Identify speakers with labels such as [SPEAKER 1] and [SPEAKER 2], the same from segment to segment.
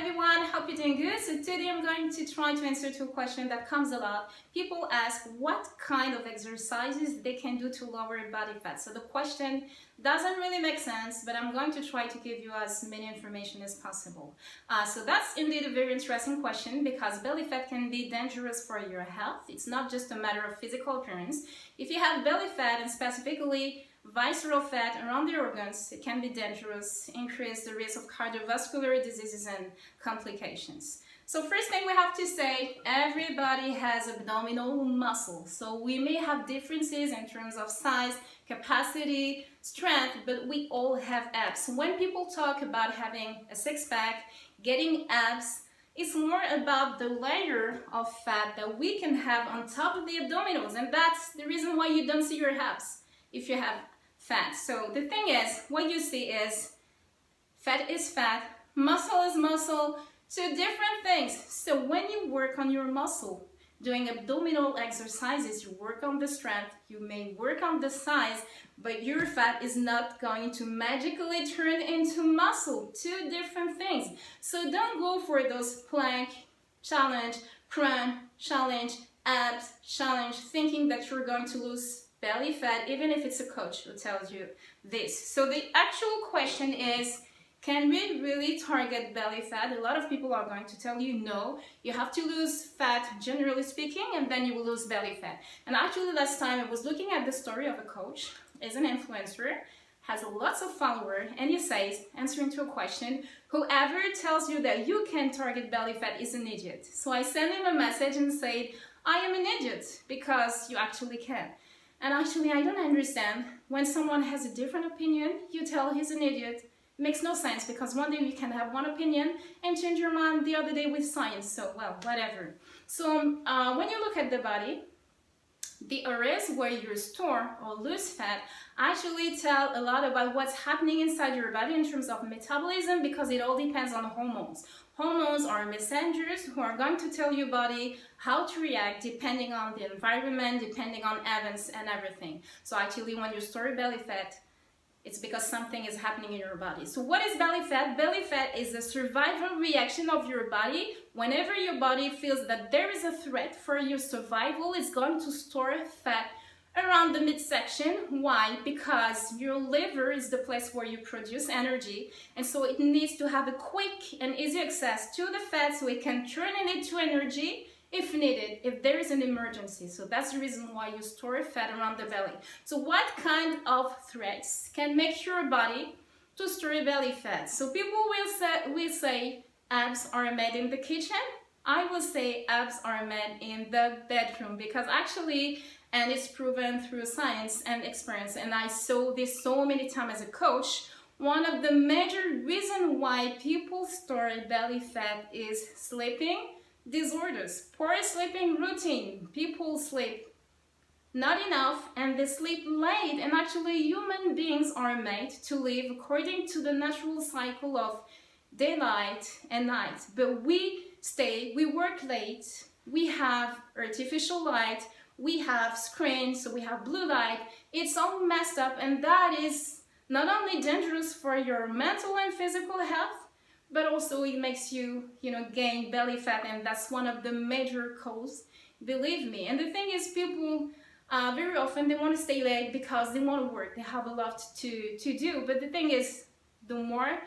[SPEAKER 1] everyone, hope you're doing good. So today I'm going to try to answer to a question that comes a lot. People ask what kind of exercises they can do to lower body fat. So the question doesn't really make sense, but I'm going to try to give you as many information as possible. So that's indeed a very interesting question because belly fat can be dangerous for your health. It's not just a matter of physical appearance. If you have belly fat and specifically visceral fat around the organs, it can be dangerous, increase the risk of cardiovascular diseases and complications. So first thing we have to say, everybody has abdominal muscle. So we may have differences in terms of size, capacity, strength, but we all have abs. When people talk about having a six-pack, getting abs, it's more about the layer of fat that we can have on top of the abdominals, and that's the reason why you don't see your abs if you have fat. So the thing is, what you see is fat is fat, muscle is muscle, two different things. So when you work on your muscle, doing abdominal exercises, you work on the strength, you may work on the size, but your fat is not going to magically turn into muscle. Two different things. So don't go for those plank challenge, crunch challenge, abs challenge, thinking that you're going to lose belly fat, even if it's a coach who tells you this. So the actual question is, can we really target belly fat? A lot of people are going to tell you no, you have to lose fat generally speaking and then you will lose belly fat. And actually last time I was looking at the story of a coach, is an influencer, has lots of followers, and he says, answering to a question, whoever tells you that you can target belly fat is an idiot. So I sent him a message and said, I am an idiot because you actually can. And actually I don't understand when someone has a different opinion, you tell he's an idiot. Makes no sense because one day you can have one opinion and change your mind the other day with science. So, well, whatever. So when you look at the body, the areas where you store or lose fat actually tell a lot about what's happening inside your body in terms of metabolism, because it all depends on hormones. Hormones are messengers who are going to tell your body how to react depending on the environment, depending on events and everything. So actually when you store belly fat, it's because something is happening in your body. So what is belly fat? Belly fat is a survival reaction of your body. Whenever your body feels that there is a threat for your survival, it's going to store fat around the midsection. Why? Because your liver is the place where you produce energy, and so it needs to have a quick and easy access to the fat so it can turn it into energy if needed, if there is an emergency. So that's the reason why you store fat around the belly. So what kind of threats can make your body to store belly fat? So people will say abs are made in the kitchen. I will say abs are made in the bedroom, because actually, and it's proven through science and experience, and I saw this so many times as a coach, one of the major reasons why people store belly fat is sleeping disorders, poor sleeping routine. People sleep not enough and they sleep late, and actually human beings are made to live according to the natural cycle of daylight and night, but we work late, we have artificial light, we have screens, so we have blue light, it's all messed up, and that is not only dangerous for your mental and physical health, but also it makes you, gain belly fat, and that's one of the major causes, believe me. And the thing is, people very often they want to stay late because they want to work, they have a lot to do. But the thing is, the more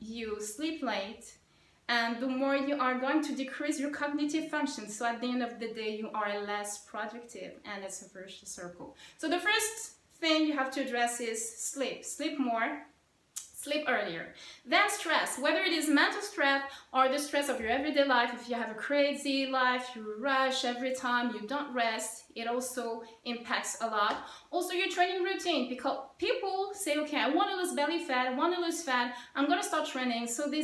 [SPEAKER 1] you sleep late, and the more you are going to decrease your cognitive function. So at the end of the day, you are less productive, and it's a vicious circle. So the first thing you have to address is sleep. Sleep more. Sleep earlier. Then stress, whether it is mental stress or the stress of your everyday life. If you have a crazy life, you rush every time, you don't rest, it also impacts a lot. Also your training routine, because people say, okay, I want to lose belly fat, I want to lose fat, I'm going to start training. So they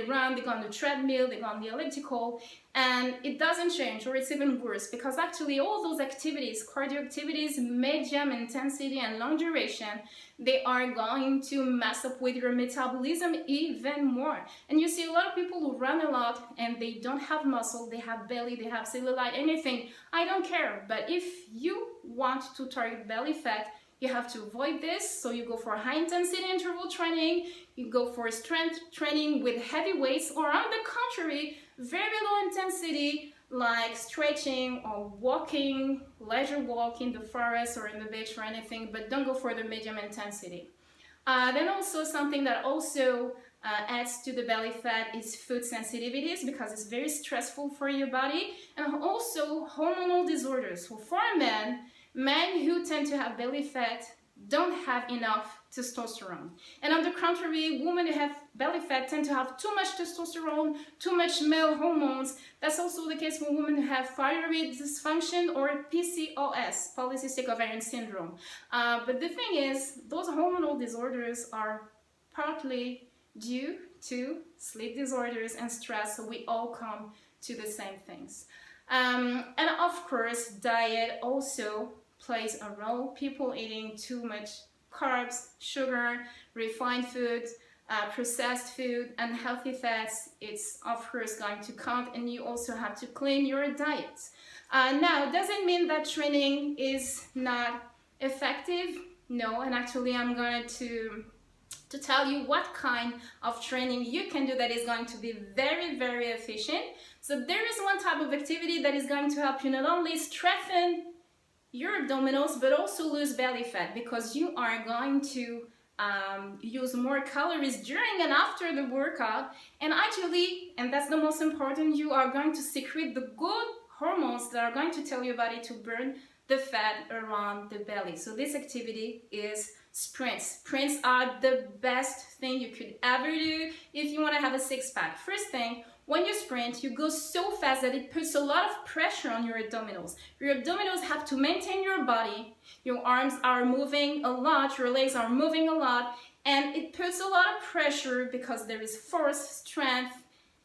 [SPEAKER 1] run, they go on the treadmill, they go on the elliptical, and it doesn't change, or it's even worse, because actually all those activities, cardio activities, medium intensity and long duration, they are going to mess up with your metabolism even more. And you see a lot of people who run a lot and they don't have muscle, they have belly, they have cellulite, anything. I don't care. But if you want to target belly fat, you have to avoid this. So you go for high intensity interval training, you go for strength training with heavy weights, or on the contrary, very low intensity like stretching or walking, leisure walk in the forest or in the beach or anything, but don't go for the medium intensity. Then also something that also adds to the belly fat is food sensitivities, because it's very stressful for your body, and also hormonal disorders. So for men who tend to have belly fat don't have enough testosterone, and on the contrary, women who have belly fat tend to have too much testosterone, too much male hormones. That's also the case for women who have thyroid dysfunction or PCOS, polycystic ovarian syndrome. But the thing is, those hormonal disorders are partly due to sleep disorders and stress, so we all come to the same things. And of course, diet also plays a role. People eating too much carbs, sugar, refined food, processed food, unhealthy fats, it's of course going to count, and you also have to clean your diet. Now, does it mean that training is not effective? No, and actually I'm going to tell you what kind of training you can do that is going to be very, very efficient. So there is one type of activity that is going to help you not only strengthen your abdominals, but also lose belly fat, because you are going to use more calories during and after the workout, and actually, and that's the most important, you are going to secrete the good hormones that are going to tell your body to burn the fat around the belly. So this activity is sprints. Sprints are the best thing you could ever do if you want to have a six-pack. First thing, when you sprint, you go so fast that it puts a lot of pressure on your abdominals. Your abdominals have to maintain your body. Your arms are moving a lot, your legs are moving a lot, and it puts a lot of pressure because there is force, strength,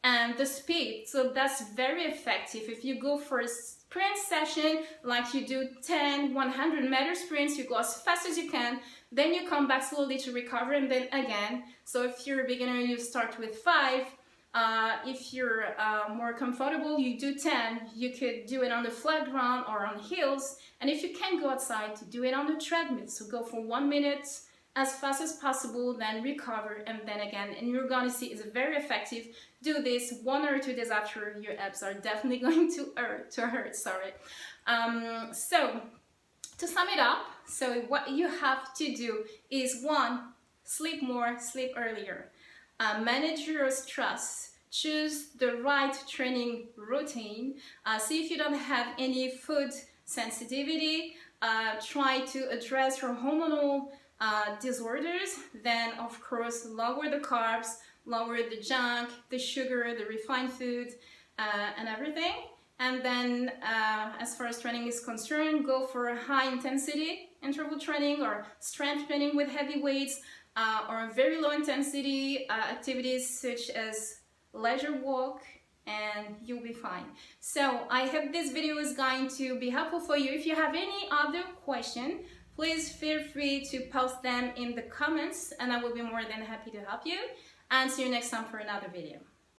[SPEAKER 1] and the speed. So that's very effective. If you go for a sprint session, like you do 10, 100 meter sprints, you go as fast as you can, then you come back slowly to recover, and then again. So if you're a beginner, you start with 5. If you're more comfortable, you do 10. You could do it on the flat ground or on heels. And if you can't go outside, to do it on the treadmill. So go for 1 minute as fast as possible, then recover, and then again. And you're going to see it's very effective. Do this 1 or 2 days after, your abs are definitely going to hurt. So to sum it up, so what you have to do is 1, sleep more, sleep earlier. Manage your stress, choose the right training routine, see if you don't have any food sensitivity, try to address your hormonal disorders, then of course lower the carbs, lower the junk, the sugar, the refined food, and everything. And then as far as training is concerned, go for high intensity interval training or strength training with heavy weights, or very low intensity activities such as leisure walk, and you'll be fine. So I hope this video is going to be helpful for you. If you have any other question, please feel free to post them in the comments, and I will be more than happy to help you. And see you next time for another video.